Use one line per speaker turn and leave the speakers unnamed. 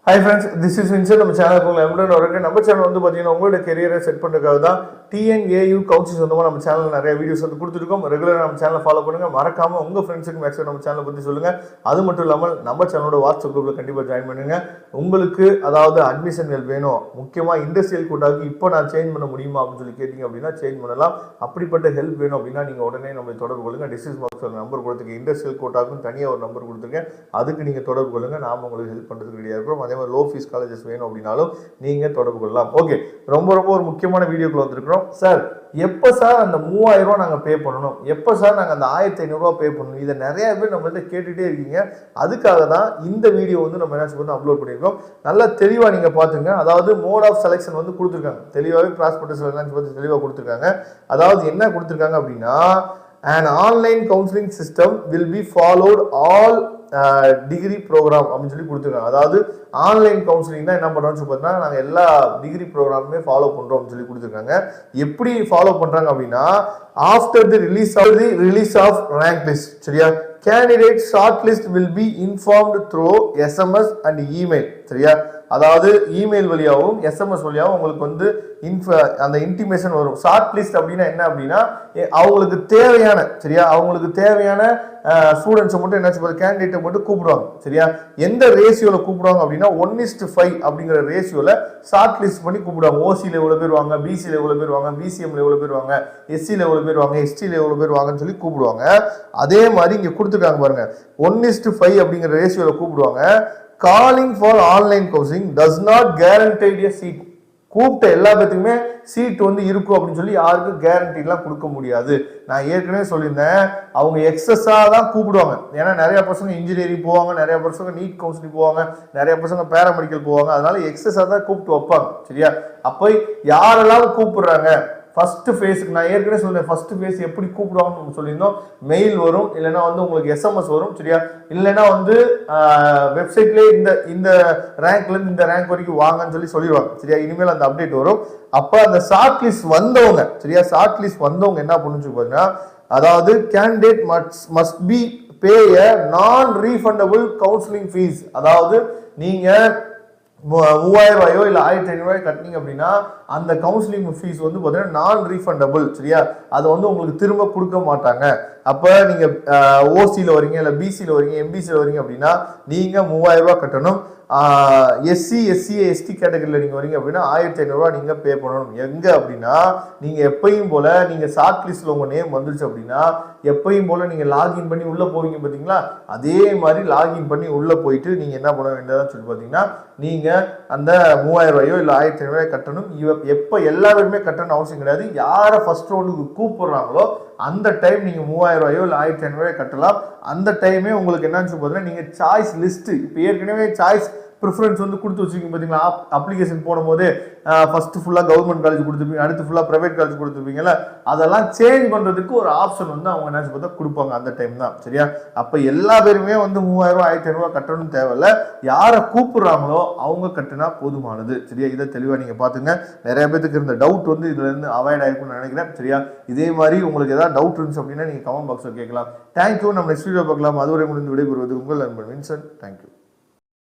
Hi friends, this is Vincent. நம்ம சேனலுக்குள்ள நம்ம channel வந்து பாத்தீங்கன்னா உங்களோட கெரியரை செட் பண்றதுக்காக தான் TNAU கவுன்சில் சொந்தமா நம்ம சேனல்ல நிறைய வீடியோஸ் வந்து கொடுத்துருக்கோம். ரெகுலரா நம்ம சேனலை ஃபாலோ பண்ணுங்க. மறக்காம உங்க ஃப்ரெண்ட்ஸுக்கு மேக்ஸிமம் நம்ம சேனலை பத்தி சொல்லுங்க. அது மட்டும் இல்லாமல் நம்ம சேனலோட வாட்ஸ்அப் குரூப்ல கண்டிப்பா ஜாயின் பண்ணுங்க. உங்களுக்கு அதாவது அட்மிஷன்கள் வேணும், முக்கியமா இண்டஸ்ட்ரியல் கோட்டாக்கு இப்போ நான் சேஞ்ச் பண்ண முடியுமா அப்படின்னு சொல்லி கேட்டீங்க அப்படின்னா சேஞ்ச் பண்ணலாம். அப்படிப்பட்ட ஹெல்ப் வேணும் அப்படின்னா நீங்க உடனே நம்மளை தொடர்பு கொள்ளுங்க. டிஸ்ட்ரிக்ட் பாக்ஸ் நம்பர் கொடுத்துருக்கேன், இண்டஸ்ட்ரியல் கோட்டாக்கும் தனியாக ஒரு நம்பர் கொடுத்துருக்கேன். அதுக்கு நீங்க தொடர்பு கொள்ளுங்க. நாம உங்களுக்கு ஹெல்ப் பண்றதுக்கு ரெடியா இருக்கிறோம். அதே மாதிரி லோ ஃபீஸ் காலேஜஸ் வேணும் அப்படின்னாலும் நீங்க தொடர்பு கொள்ளலாம். ஓகே, ரொம்ப ஒரு முக்கியமான வீடியோக்குள்ள வந்திருக்கிறோம். சார் எப்போ சார் அந்த 3000 ரூபா நாங்கள் பே பண்ணணும், எப்போ சார் நாங்கள் அந்த 1500 ரூபா பே பண்ணணும், இதை நிறைய பேர் நம்மள்ட்ட கேட்டுகிட்டே இருக்கீங்க. அதுக்காக தான் இந்த வீடியோ வந்து நம்ம என்ன சொல்லி அப்லோட் பண்ணியிருக்கோம். நல்லா தெளிவாக நீங்கள் பார்த்துங்க. அதாவது மோட் ஆஃப் செலெக்ஷன் வந்து கொடுத்துருக்காங்க, தெளிவாகவே ப்ராஸ்பெக்டஸ் பற்றி தெளிவாக கொடுத்துருக்காங்க. அதாவது என்ன கொடுத்துருக்காங்க அப்படின்னா, an online counseling system will be followed all degree program அப்படின்னு சொல்லி கொடுத்துருக்காங்க. அதாவது ஆன்லைன் கவுன்சிலிங் தான் என்ன பண்ணுறோம்னு சொல்லி பார்த்தீங்கன்னா நாங்கள் எல்லா டிகிரி ப்ரோக்ராமுமே ஃபாலோ பண்ணுறோம் அப்படின்னு சொல்லி கொடுத்துருக்காங்க. எப்படி ஃபாலோ பண்ணுறாங்க அப்படின்னா, after the release of rank list, சரியா, candidate short list will be informed through SMS and email, சரியா. அதாவது இமெயில் வழியாகவும் SMS வழியாகவும் உங்களுக்கு வந்து அந்த இன்டிமேஷன் வரும். ஷார்ட் லிஸ்ட் அப்படின்னா என்ன அப்படின்னா, அவங்களுக்கு தேவையான, சரியா, அவங்களுக்கு தேவையான ஸ்டூடெண்ட்ஸை மட்டும் என்ன சொல்றது, கேண்டிடேட்டை மட்டும் கூப்பிடுவாங்க, சரியா. எந்த ரேஷியோல கூப்பிடுவாங்க அப்படின்னா 1:5 அப்படிங்கிற ரேஷியோல ஷார்ட் லிஸ்ட் பண்ணி கூப்பிடுவாங்க. ஓசியில் எவ்வளோ பேர் வாங்க, பிசியில் எவ்வளோ பேர் வாங்க, பிசிஎம்ல எவ்வளோ பேர் வாங்க, எஸ்சியில் எவ்வளோ பேர் வாங்க, எஸ்டியில் எவ்வளோ பேர் வாங்கன்னு சொல்லி கூப்பிடுவாங்க. அதே மாதிரி இங்கே கொடுத்துருக்காங்க பாருங்க, 1:5 அப்படிங்கிற ரேஷியோல கூப்பிடுவாங்க. Calling for online counselling does not guaranteed a seat. கூப்பிட்ட எல்லா பேத்துக்குமே சீட் வந்து இருக்கும் அப்படின்னு சொல்லி யாருக்கும் கேரண்டிலாம் கொடுக்க முடியாது. நான் ஏற்கனவே சொல்லியிருந்தேன், அவங்க எக்ஸஸாக தான் கூப்பிடுவாங்க. ஏன்னா நிறைய பசங்க இன்ஜினியரிங் போவாங்க, நிறைய பசங்க நீட் கவுன்சிலிங் போவாங்க, நிறைய பசங்க பேராமெடிக்கல் போவாங்க. அதனால எக்ஸஸாக தான் கூப்பிட்டு வைப்பாங்க, சரியா. அப்போ யாரெல்லாம் கூப்பிடுறாங்க ஃபர்ஸ்ட் ஃபேஸுக்கு, நான் ஏற்கனவே சொல்றேன், ஃபர்ஸ்ட் ஃபேஸ் எப்படி கூப்பிடுவாங்கன்னு சொல்லியிருந்தோம். மெயில் வரும், இல்லைன்னா வந்து உங்களுக்கு SMS வரும், சரியா. இல்லைன்னா வந்து வெப்சைட்லேயே இந்த ரேங்க்லேருந்து இந்த ரேங்க் வரைக்கும் வாங்கன்னு சொல்லிடுவாங்க, சரியா. இனிமேல் அந்த அப்டேட் வரும். அப்போ அந்த ஷார்ட் லிஸ்ட் வந்தவங்க, சரியா, ஷார்ட் லிஸ்ட் வந்தவங்க என்ன பண்ணுச்சு பார்த்தீங்கன்னா, அதாவது கேண்டிடேட் மஸ்ட் பி பே எ நான் ரீஃபண்டபிள் கவுன்சிலிங் ஃபீஸ். அதாவது நீங்க 3000 ரூபாயோ இல்லை 1500 ரூபாய் கட்டினீங்க அப்படின்னா அந்த கவுன்சிலிங் ஃபீஸ் வந்து பார்த்தீங்கன்னா நான் ரீஃபண்டபிள், சரியா. அதை வந்து உங்களுக்கு திரும்ப கொடுக்க மாட்டாங்க. அப்போ நீங்கள் ஓசியில் வரீங்க, இல்லை பிசியில் வரீங்க, எம்பிசியில் வரீங்க அப்படின்னா நீங்கள் 3000 ரூபாய் கட்டணும். SC ST கேட்டகரியில் நீங்கள் வரீங்க அப்படின்னா 1500 ரூபா நீங்கள் பே பண்ணணும். எங்கே அப்படின்னா, நீங்கள் எப்பயும் போல் நீங்கள் ஷார்ட் லிஸ்ட்டில் உங்கள் நேம் வந்துருச்சு அப்படின்னா எப்பயும் போல் நீங்கள் லாகின் பண்ணி உள்ளே போவீங்க பார்த்தீங்களா, அதே மாதிரி லாகின் பண்ணி உள்ளே போயிட்டு நீங்கள் என்ன பண்ண வேண்டியதான்னு சொல்லி பார்த்தீங்கன்னா, நீங்கள் அந்த 3000 ரூபாயோ இல்லை 1500 ரூபாய் கட்டணும். எப்போ எல்லா பேருமே கட்டணும் அவசியம் கிடையாது. யாரை ஃபர்ஸ்ட் ரவுண்டுக்கு கூப்பிடுறாங்களோ அந்த டைம் நீங்கள் 3000 ரூபாயோ இல்லை 1500 ரூபாய் கட்டலாம். அந்த டைமே உங்களுக்கு என்னன்னு சொல்லி பார்த்தீங்கன்னா, நீங்கள் சாய்ஸ் லிஸ்ட்டு இப்போ ஏற்கனவே சாய்ஸ் ப்ரிஃபரன்ஸ் வந்து கொடுத்து வச்சுருக்கீங்க பார்த்தீங்களா. அப்ளிகேஷன் போடும்போது ஃபர்ஸ்ட் ஃபுல்லாக கவர்மெண்ட் காலேஜ் கொடுத்துருப்பீங்க, அடுத்து ஃபுல்லாக ப்ரைவேட் காலேஜ் கொடுத்துருப்பீங்கல்ல, அதெல்லாம் சேஞ்ச் பண்ணுறதுக்கு ஒரு ஆப்ஷன் வந்து அவங்க என்ன பார்த்தா கொடுப்பாங்க அந்த டைம் தான், சரியா. அப்போ எல்லா பேருமே வந்து 3000 ரூபா 1500 ரூபா கட்டணும்னு தேவையில்ல. யாரை கூப்பிடுறாங்களோ அவங்க கட்டினா போதுமானது, சரியா. இதை தெளிவாக நீங்கள் பார்த்துங்க. நிறைய பேருக்கு இருந்த டவுட் வந்து இதுலேருந்து அவாய்ட் ஆயிருக்குன்னு நினைக்கிறேன், சரியா. இதே மாதிரி உங்களுக்கு ஏதாவது டவுட் இருந்துச்சு அப்படின்னா நீங்கள் கமெண்ட் பாக்ஸில் கேட்கலாம். தேங்க்யூ. நம்ம நெக்ஸ்ட் வீடியோ பார்க்கலாம். அதுவரை முடிந்து விடைபெறுவது உங்கள் நண்பன் வின்சென்ட். தேங்க்யூ.